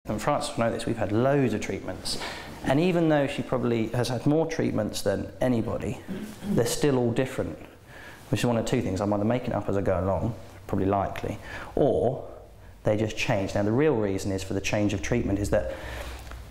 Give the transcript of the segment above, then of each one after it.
And Frances will know this, we've had loads of treatments. And even though she probably has had more treatments than anybody, they're still all different. Which is one of two things. I'm either making it up as I go along, probably likely, or they just change. Now the real reason is for the change of treatment is that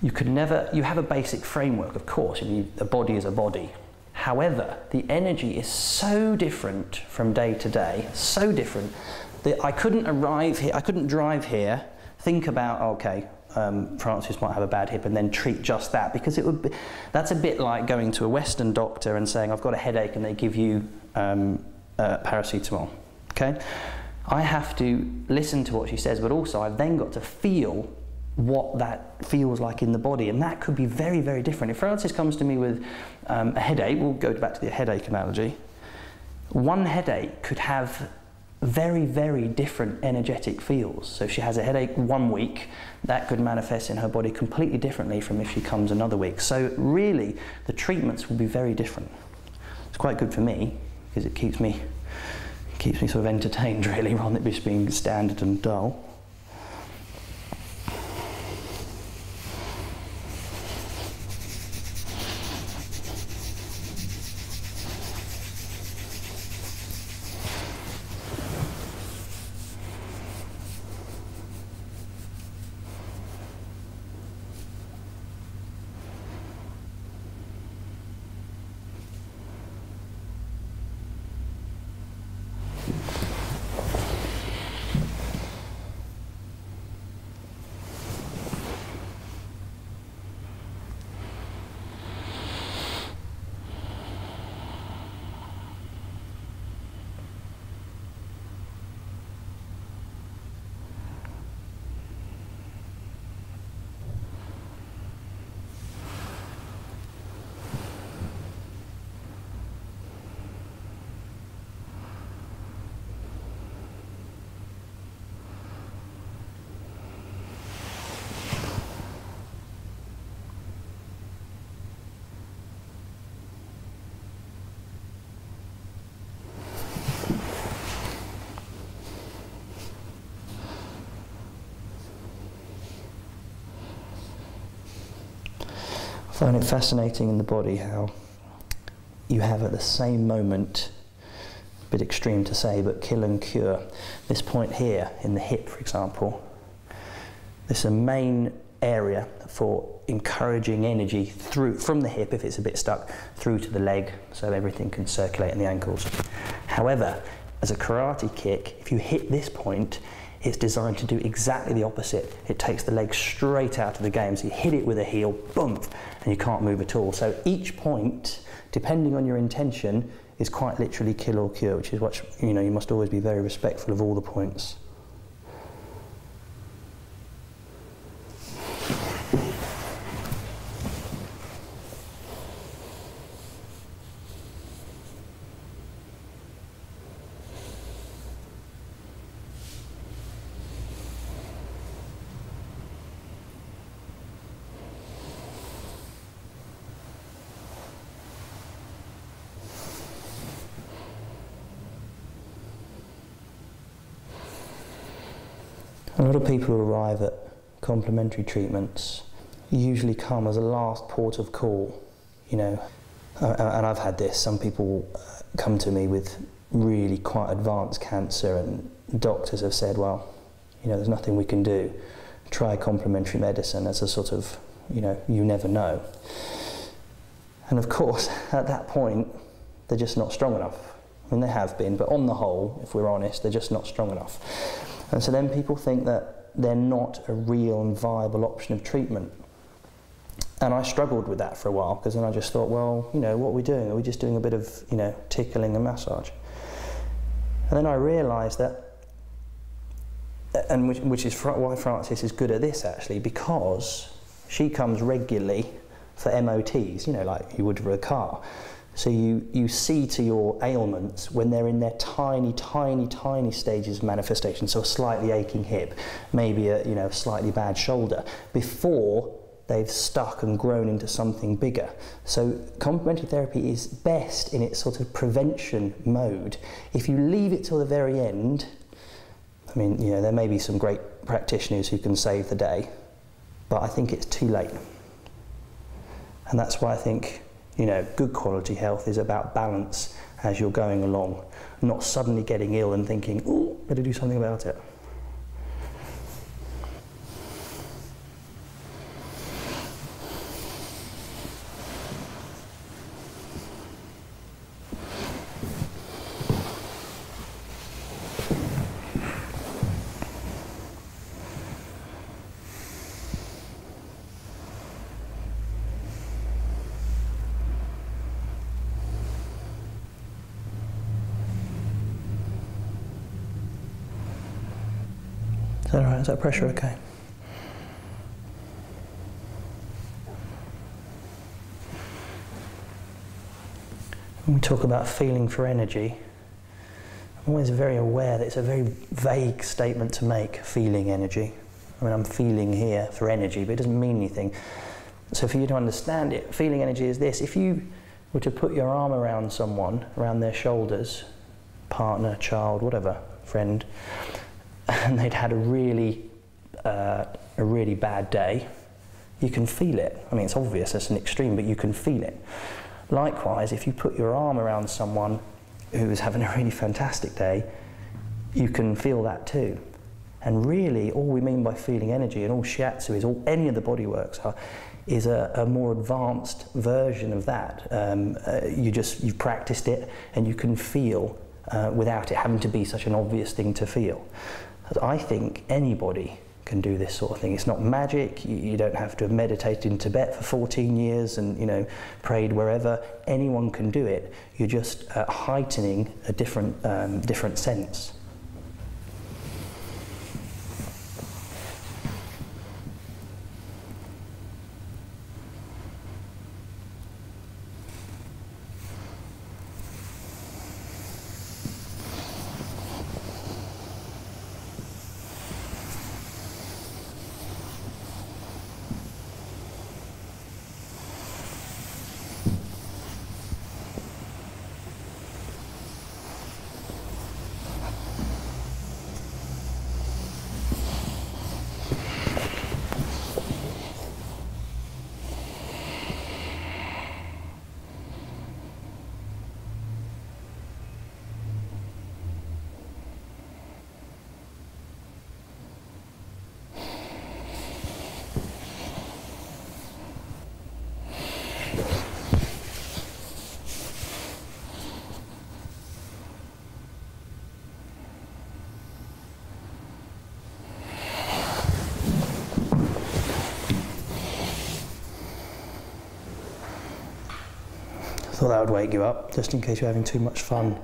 you have a basic framework, of course, a body is a body. However, the energy is so different from day to day, so different, that I couldn't arrive here, I couldn't drive here, think about, okay, Frances might have a bad hip and then treat just that, because that's a bit like going to a Western doctor and saying, I've got a headache, and they give you paracetamol, okay? I have to listen to what she says, but also I've then got to feel what that feels like in the body, and that could be very, very different. If Frances comes to me with a headache, we'll go back to the headache analogy, one headache could have very, very different energetic feels. So if she has a headache one week, that could manifest in her body completely differently from if she comes another week. So really, the treatments will be very different. It's quite good for me, because it keeps me sort of entertained, really, rather than just being standard and dull. I find it fascinating in the body how you have at the same moment, a bit extreme to say, but kill and cure. This point here in the hip, for example, this is a main area for encouraging energy through from the hip, if it's a bit stuck, through to the leg, so everything can circulate in the ankles. However, as a karate kick, if you hit this point, it's designed to do exactly the opposite. It takes the leg straight out of the game. So you hit it with a heel, boom, and you can't move at all. So each point, depending on your intention, is quite literally kill or cure, which is what, you know, you must always be very respectful of all the points. A lot of people who arrive at complementary treatments usually come as a last port of call, you know, and I've had this. Some people come to me with really quite advanced cancer, and doctors have said, well, you know, there's nothing we can do. Try complementary medicine as a sort of, you know, you never know. And of course, at that point, they're just not strong enough. I mean, they have been, but on the whole, if we're honest, they're just not strong enough. And so then people think that they're not a real and viable option of treatment. And I struggled with that for a while, because then I just thought, well, you know, what are we doing? Are we just doing a bit of, you know, tickling and massage? And then I realised that, and which is why Frances is good at this actually, because she comes regularly for MOTs, you know, like you would for a car. So you see to your ailments when they're in their tiny, tiny, tiny stages of manifestation. So a slightly aching hip, maybe a, you know, slightly bad shoulder, before they've stuck and grown into something bigger. So complementary therapy is best in its sort of prevention mode. If you leave it till the very end, I mean, you know, there may be some great practitioners who can save the day, but I think it's too late. And that's why I think, you know, good quality health is about balance as you're going along, not suddenly getting ill and thinking, oh, better do something about it. Is that all right? Is that pressure okay? When we talk about feeling for energy, I'm always very aware that it's a very vague statement to make, feeling energy. I mean, I'm feeling here for energy, but it doesn't mean anything. So for you to understand it, feeling energy is this. If you were to put your arm around someone, around their shoulders, partner, child, whatever, friend, and they'd had a really bad day, you can feel it. I mean, it's obvious, it's an extreme, but you can feel it. Likewise, if you put your arm around someone who is having a really fantastic day, you can feel that too. And really, all we mean by feeling energy, and all Shiatsu is, all any of the body works are, is a more advanced version of that. You've practiced it, and you can feel without it having to be such an obvious thing to feel. I think anybody can do this sort of thing. It's not magic. You don't have to have meditated in Tibet for 14 years and, you know, prayed wherever. Anyone can do it. You're just heightening a different sense. Thought that would wake you up, just in case you're having too much fun.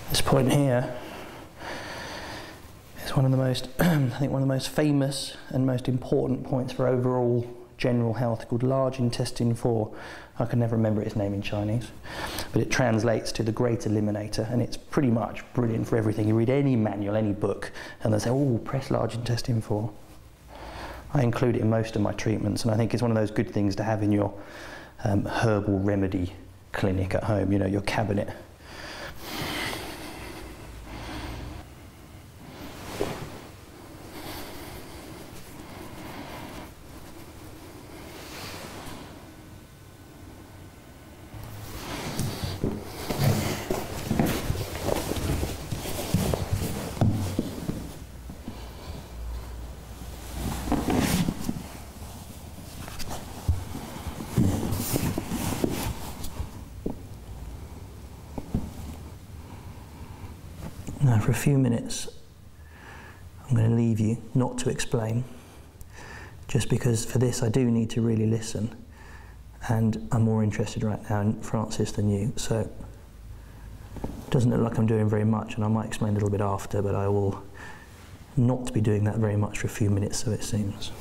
This point here is one of the most, I think one of the most famous and most important points for overall general health, called large intestine 4. I can never remember its name in Chinese, but it translates to the great eliminator, and it's pretty much brilliant for everything. You read any manual, any book, and they say, oh, press large intestine 4. I include it in most of my treatments, and I think it's one of those good things to have in your herbal remedy clinic at home, you know, your cabinet. Now for a few minutes I'm going to leave you, not to explain, just because for this I do need to really listen, and I'm more interested right now in Francis than you, so it doesn't look like I'm doing very much, and I might explain a little bit after, but I will not be doing that very much for a few minutes, so it seems.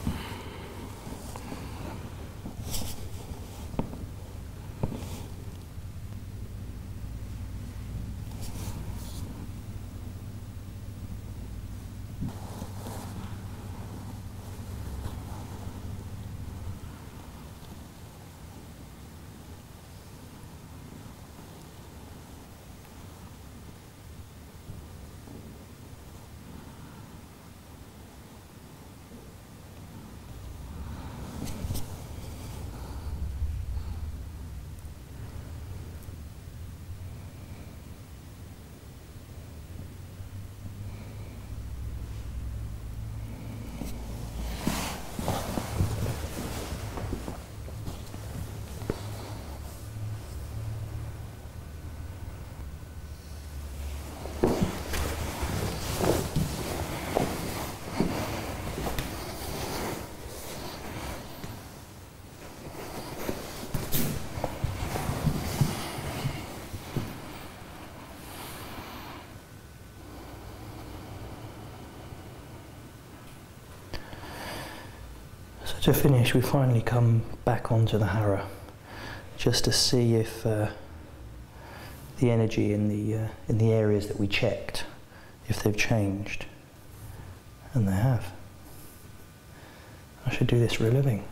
To finish, we finally come back onto the Hara, just to see if the energy in the areas that we checked, if they've changed. And they have. I should do this for a living.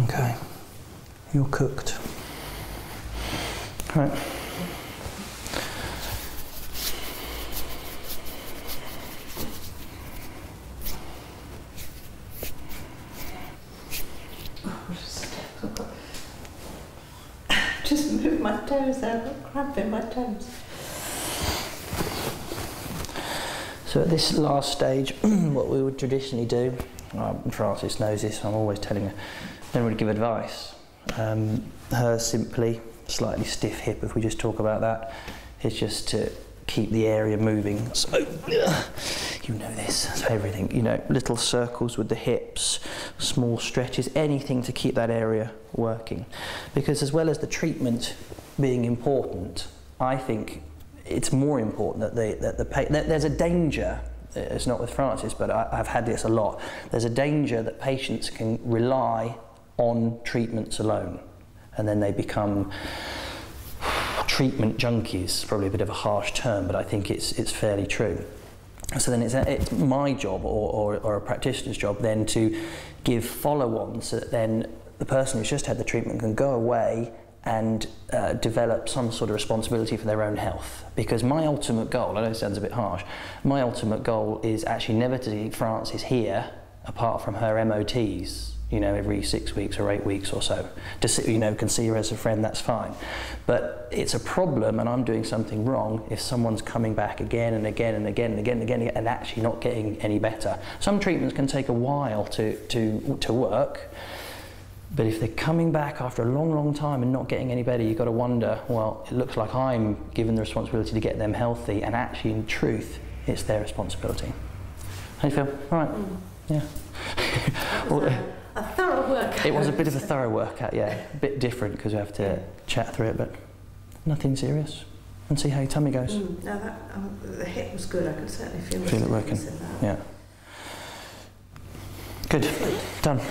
Okay, you're cooked. Right. Just move my toes out, I'm cramping my toes. So at this last stage, what we would traditionally do, Frances knows this, I'm always telling her, don't really give advice. Her simply, slightly stiff hip, if we just talk about that, is just to keep the area moving. So, you know this, so everything, you know, little circles with the hips, small stretches, anything to keep that area working. Because as well as the treatment being important, I think it's more important that there's a danger, it's not with Frances, but I've had this a lot, there's a danger that patients can rely on treatments alone, and then they become treatment junkies, probably a bit of a harsh term, but I think it's fairly true. So then it's my job or a practitioner's job then to give follow-ons so that then the person who's just had the treatment can go away and develop some sort of responsibility for their own health. Because my ultimate goal, I know it sounds a bit harsh, my ultimate goal is actually never to see Frances here apart from her MOTs, you know, every 6 weeks or 8 weeks or so. To see, you know, can see her as a friend, that's fine. But it's a problem, and I'm doing something wrong, if someone's coming back again and again and again and again and again and actually not getting any better. Some treatments can take a while to work, but if they're coming back after a long, long time and not getting any better, you've got to wonder, well, it looks like I'm given the responsibility to get them healthy, and actually, in truth, it's their responsibility. How do you feel? All right. Yeah. Well, a thorough workout. It was a bit of a thorough workout, yeah. A bit different because we have to chat through it, but nothing serious. And see how your tummy goes. No, the hip was good. I could certainly feel it working. Yeah. Good. Done.